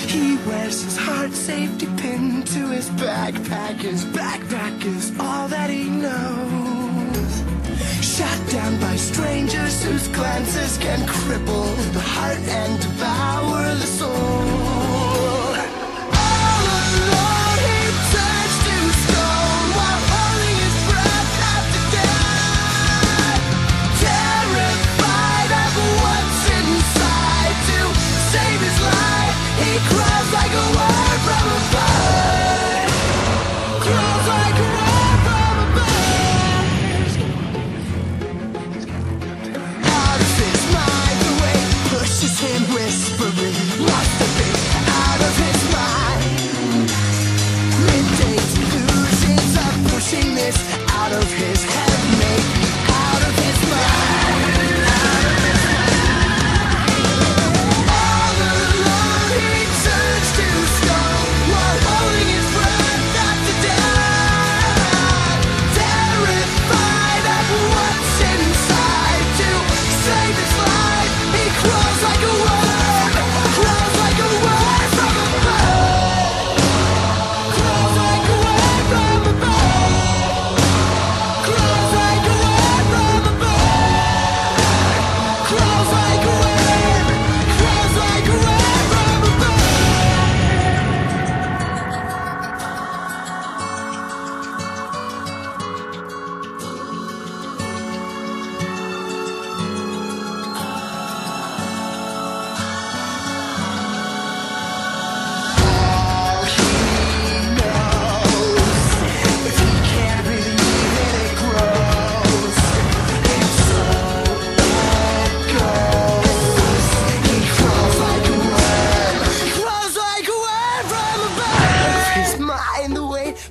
He wears his heart safety pin to his backpack. His backpack is all that he knows. Shot down by strangers whose glances can cripple the heart and devour the soul. Out of his head, maybe out of his mind. All alone he turns to stone while holding his breath not to die. Terrified of what's inside, to save his life he crawls like a worm, crawls like a worm from a bird, crawls like a worm from a bird.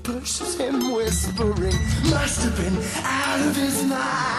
Pushes him whispering, must have been out of his mind.